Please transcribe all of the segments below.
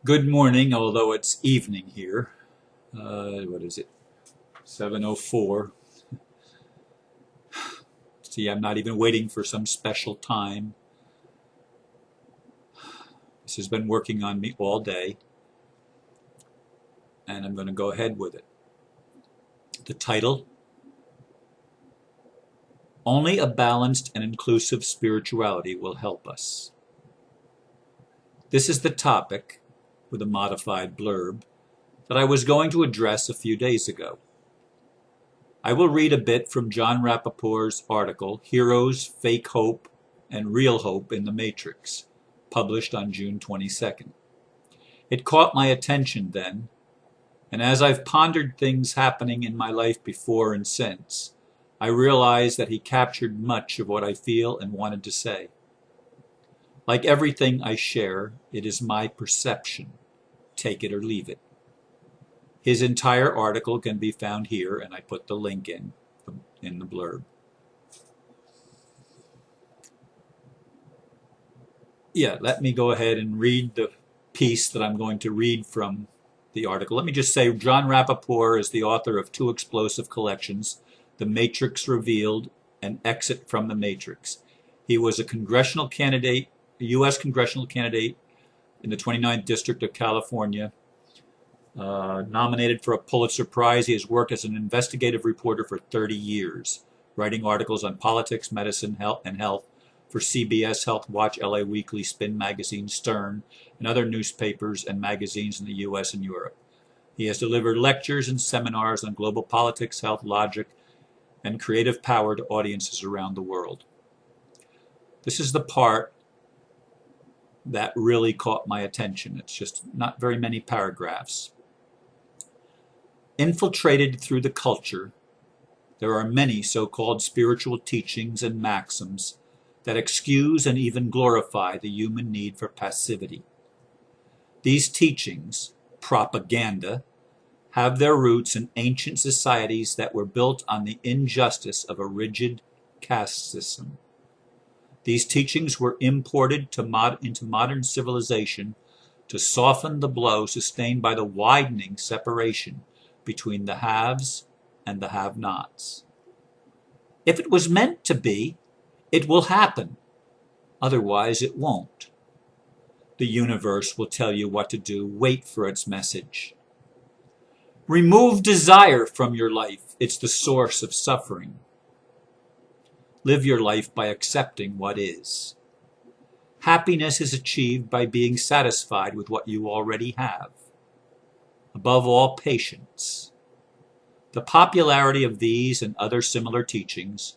Good morning, although it's evening here. What is it? 7:04. See, I'm not even waiting for some special time. This has been working on me all day, and I'm going to go ahead with it. The title: Only a Balanced and Inclusive Spirituality Will Help Us. This is the topic, with a modified blurb, that I was going to address a few days ago. I will read a bit from Jon Rappaport's article, Heroes, Fake Hope, and Real Hope in the Matrix, published on June 22nd. It caught my attention then, and as I've pondered things happening in my life before and since, I realized that he captured much of what I feel and wanted to say. Like everything I share, it is my perception. Take it or leave it. His entire article can be found here, and I put the link in the blurb. Yeah, let me go ahead and read the piece that I'm going to read from the article. Let me just say, Jon Rappaport is the author of two explosive collections, The Matrix Revealed and Exit from the Matrix. He was a U.S. congressional candidate in the 29th District of California, nominated for a Pulitzer Prize. He has worked as an investigative reporter for 30 years, writing articles on politics, medicine, health, and health for CBS, Health Watch, LA Weekly, Spin Magazine, Stern, and other newspapers and magazines in the U.S. and Europe. He has delivered lectures and seminars on global politics, health, logic, and creative power to audiences around the world. This is the part that really caught my attention. It's just not very many paragraphs. Infiltrated through the culture, there are many so-called spiritual teachings and maxims that excuse and even glorify the human need for passivity. These teachings, propaganda, have their roots in ancient societies that were built on the injustice of a rigid caste system. These teachings were imported into modern civilization to soften the blow sustained by the widening separation between the haves and the have-nots. If it was meant to be, it will happen. Otherwise, it won't. The universe will tell you what to do. Wait for its message. Remove desire from your life. It's the source of suffering. Live your life by accepting what is. Happiness is achieved by being satisfied with what you already have. Above all, patience. The popularity of these and other similar teachings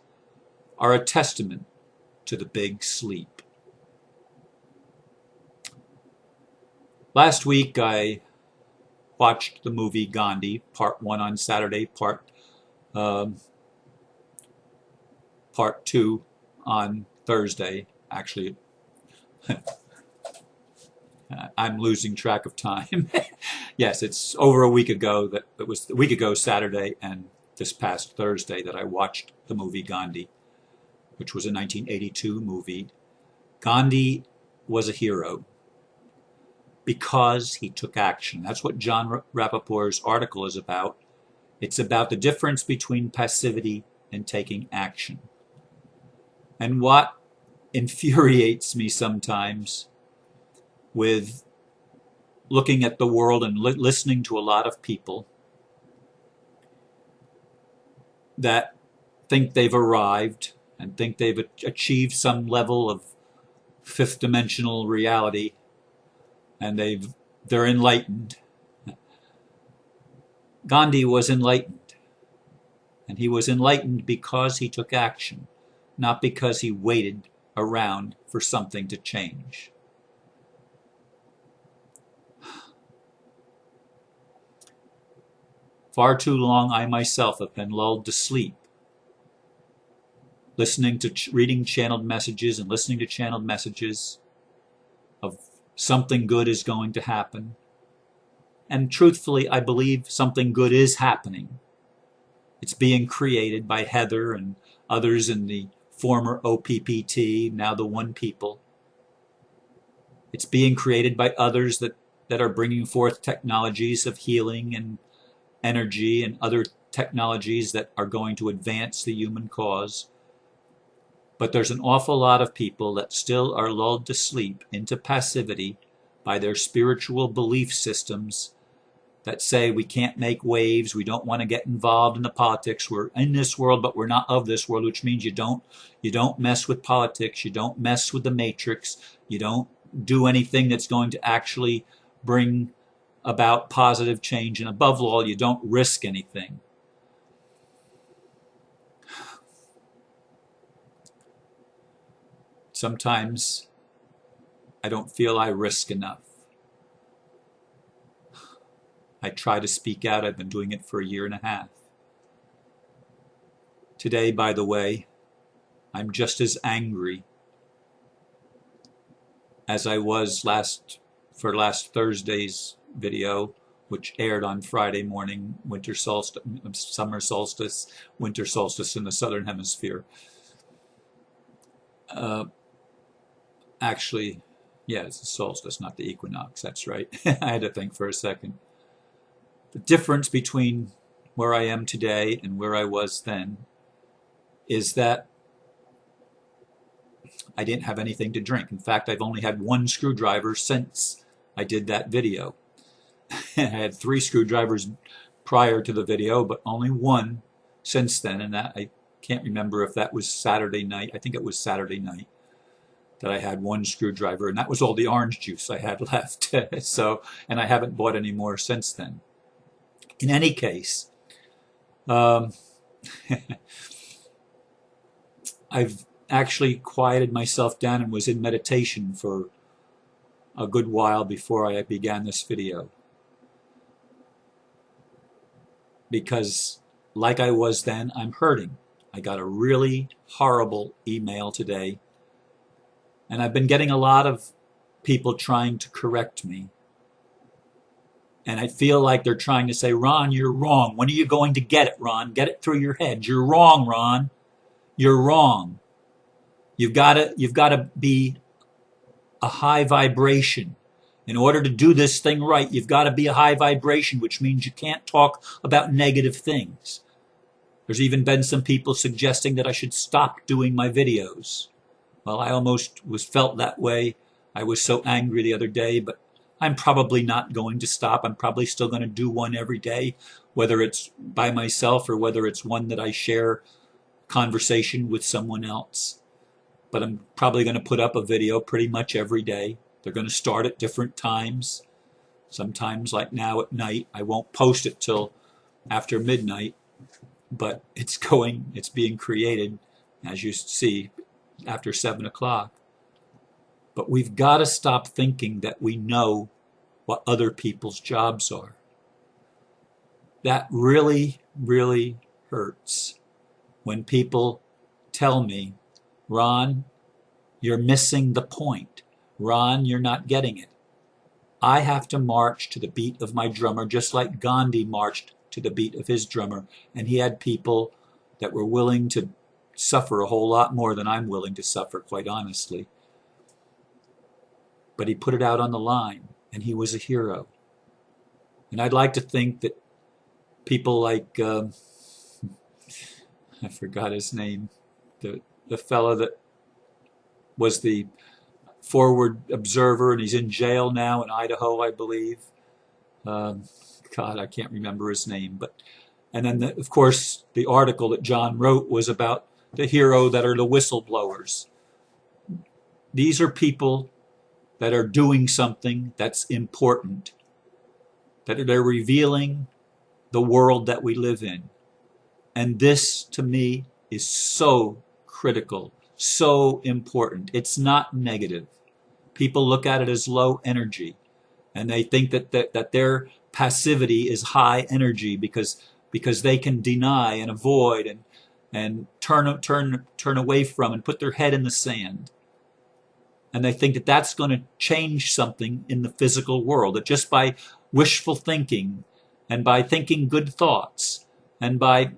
are a testament to the big sleep. Last week I watched the movie Gandhi, part 1 on Saturday, part 2 on Thursday. Actually, I'm losing track of time. Yes, it's over a week ago. It was a week ago Saturday and this past Thursday that I watched the movie Gandhi, which was a 1982 movie. Gandhi was a hero because he took action. That's what Jon Rappaport's article is about. It's about the difference between passivity and taking action. And what infuriates me sometimes with looking at the world and listening to a lot of people that think they've arrived and think they've achieved some level of fifth dimensional reality and they're enlightened. Gandhi was enlightened, and he was enlightened because he took action, not because he waited around for something to change. Far too long I myself have been lulled to sleep, reading channeled messages and listening to channeled messages of something good is going to happen. And truthfully, I believe something good is happening. It's being created by Heather and others in the former OPPT, now the One People. It's being created by others that that are bringing forth technologies of healing and energy and other technologies that are going to advance the human cause. But there's an awful lot of people that still are lulled to sleep into passivity by their spiritual belief systems that say we can't make waves, we don't want to get involved in the politics, we're in this world but we're not of this world, which means you don't mess with politics, you don't mess with the matrix, you don't do anything that's going to actually bring about positive change, and above all, you don't risk anything. Sometimes I don't feel I risk enough. I try to speak out. I've been doing it for 1.5 years. Today, by the way, I'm just as angry as I was last Thursday's video, which aired on Friday morning, summer solstice, winter solstice in the southern hemisphere. Actually, yeah, it's the solstice, not the equinox. That's right. I had to think for a second. The difference between where I am today and where I was then is that I didn't have anything to drink. In fact, I've only had 1 screwdriver since I did that video. I had 3 screwdrivers prior to the video, but only 1 since then, and that I can't remember if that was Saturday night. I think it was Saturday night that I had 1 screwdriver, and that was all the orange juice I had left. So, and I haven't bought any more since then. In any case, I've actually quieted myself down and was in meditation for a good while before I began this video. Because, like I was then, I'm hurting. I got a really horrible email today, and I've been getting a lot of people trying to correct me. And I feel like they're trying to say, Ron, you're wrong. When are you going to get it, Ron? Get it through your head. You're wrong, Ron. You're wrong. You've got to be a high vibration. In order to do this thing right, you've got to be a high vibration, which means you can't talk about negative things. There's even been some people suggesting that I should stop doing my videos. Well, I almost felt that way. I was so angry the other day, but I'm probably not going to stop. I'm probably still going to do one every day, whether it's by myself or whether it's one that I share conversation with someone else. But I'm probably going to put up a video pretty much every day. They're going to start at different times. Sometimes, like now at night, I won't post it till after midnight, but it's being created, as you see, after 7 o'clock. But we've got to stop thinking that we know what other people's jobs are. That really, really hurts when people tell me, Ron, you're missing the point. Ron, you're not getting it. I have to march to the beat of my drummer, just like Gandhi marched to the beat of his drummer. And he had people that were willing to suffer a whole lot more than I'm willing to suffer, quite honestly. But he put it out on the line, and he was a hero. And I'd like to think that people like, I forgot his name, the fellow that was the forward observer, and he's in jail now in Idaho, I believe. God, I can't remember his name. And then, of course, the article that John wrote was about the hero that are the whistleblowers. These are people that are doing something that's important, that they're revealing the world that we live in. And this, to me, is so critical, so important. It's not negative. People look at it as low energy, and they think that their passivity is high energy because they can deny and avoid and turn away from and put their head in the sand. And they think that that's going to change something in the physical world, that just by wishful thinking and by thinking good thoughts and by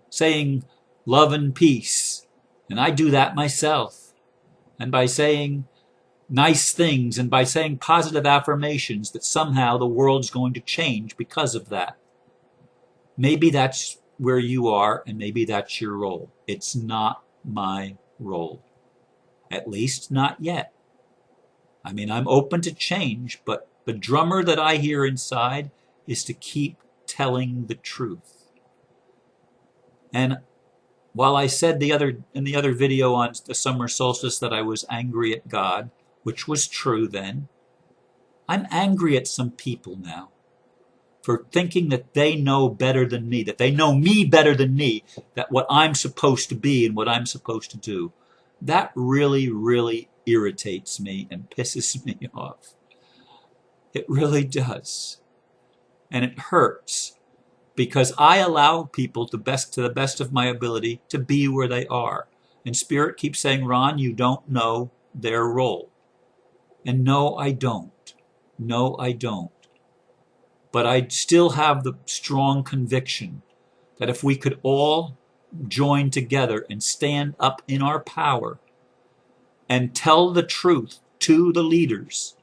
saying love and peace, and I do that myself, and by saying nice things and by saying positive affirmations that somehow the world's going to change because of that. Maybe that's where you are, and maybe that's your role. It's not my role. At least not yet. I mean, I'm open to change, but the drummer that I hear inside is to keep telling the truth. And while I said in the other video on the summer solstice that I was angry at God, which was true then, I'm angry at some people now for thinking that they know better than me, that they know me better than me, that what I'm supposed to be and what I'm supposed to do. That really, really irritates me and pisses me off. It really does. And it hurts because I allow people to the best of my ability to be where they are. And Spirit keeps saying, Ron, you don't know their role. And no, I don't. No, I don't. But I still have the strong conviction that if we could all join together and stand up in our power and tell the truth to the leaders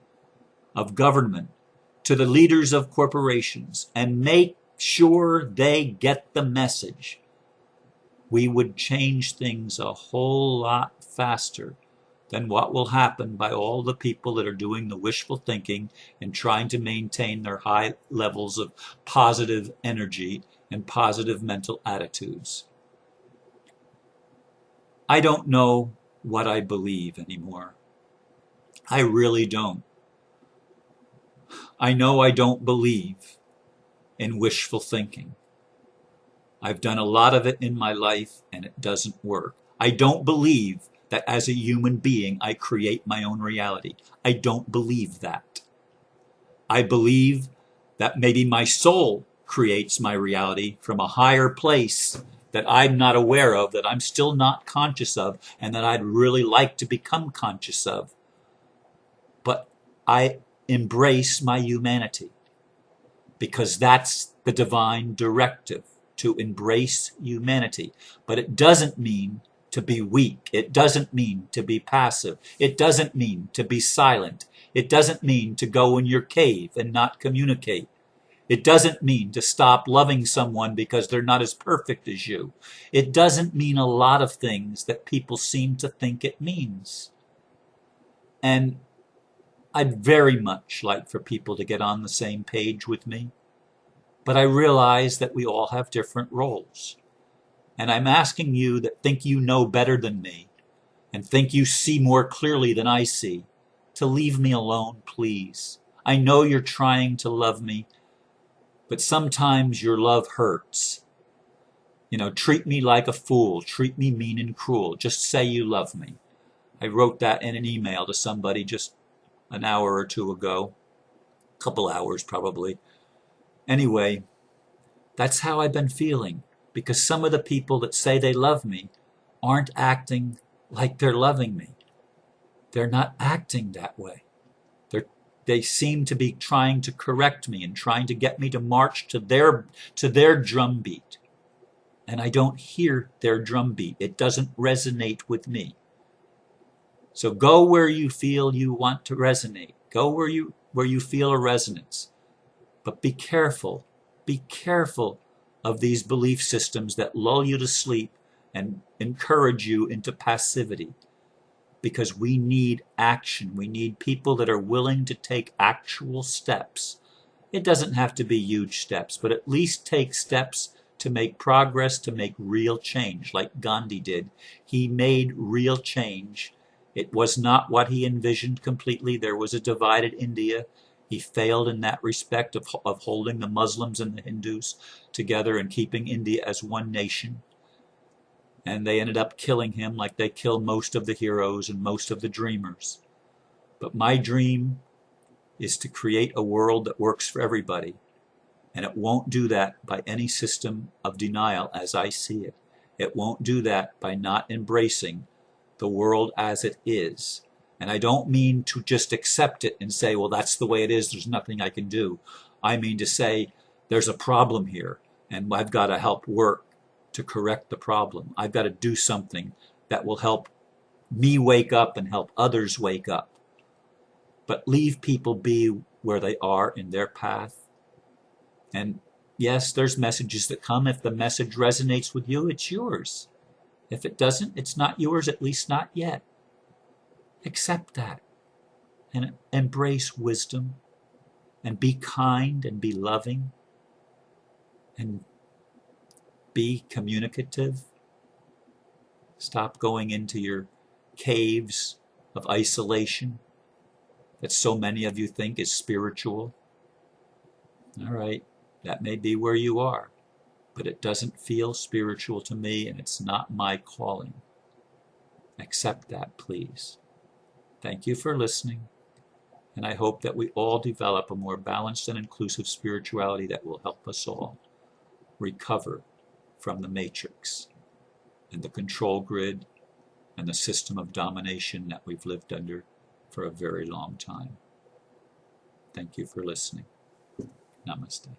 of government, to the leaders of corporations, and make sure they get the message, we would change things a whole lot faster than what will happen by all the people that are doing the wishful thinking and trying to maintain their high levels of positive energy and positive mental attitudes. I don't know what I believe anymore. I really don't. I know I don't believe in wishful thinking. I've done a lot of it in my life and it doesn't work. I don't believe that as a human being I create my own reality. I don't believe that. I believe that maybe my soul creates my reality from a higher place that I'm not aware of, that I'm still not conscious of, and that I'd really like to become conscious of. But I embrace my humanity because that's the divine directive, to embrace humanity. But it doesn't mean to be weak. It doesn't mean to be passive. It doesn't mean to be silent. It doesn't mean to go in your cave and not communicate. It doesn't mean to stop loving someone because they're not as perfect as you. It doesn't mean a lot of things that people seem to think it means. And I'd very much like for people to get on the same page with me. But I realize that we all have different roles. And I'm asking you that think you know better than me and think you see more clearly than I see to leave me alone, please. I know you're trying to love me, but sometimes your love hurts. You know, treat me like a fool. Treat me mean and cruel. Just say you love me. I wrote that in an email to somebody just an hour or two ago. A couple hours probably. Anyway, that's how I've been feeling. Because some of the people that say they love me aren't acting like they're loving me. They're not acting that way. They seem to be trying to correct me and trying to get me to march to their drum beat. And I don't hear their drum beat. It doesn't resonate with me. So go where you feel you want to resonate. Go where you feel a resonance. But be careful. Be careful of these belief systems that lull you to sleep and encourage you into passivity. Because we need action. We need people that are willing to take actual steps. It doesn't have to be huge steps, but at least take steps to make progress, to make real change, like Gandhi did. He made real change. It was not what he envisioned completely. There was a divided India. He failed in that respect of holding the Muslims and the Hindus together and keeping India as one nation. And they ended up killing him like they kill most of the heroes and most of the dreamers. But my dream is to create a world that works for everybody. And it won't do that by any system of denial as I see it. It won't do that by not embracing the world as it is. And I don't mean to just accept it and say, well, that's the way it is, there's nothing I can do. I mean to say, there's a problem here, and I've got to help work to correct the problem. I've got to do something that will help me wake up and help others wake up. but leave people be where they are in their path. And yes, there's messages that come. If the message resonates with you, it's yours. If it doesn't, it's not yours, at least not yet. Accept that and embrace wisdom and be kind and be loving and be communicative. Stop going into your caves of isolation that so many of you think is spiritual. All right, that may be where you are, but it doesn't feel spiritual to me, and it's not my calling. Accept that, please. Thank you for listening, and I hope that we all develop a more balanced and inclusive spirituality that will help us all recover from the matrix and the control grid and the system of domination that we've lived under for a very long time. Thank you for listening. Namaste.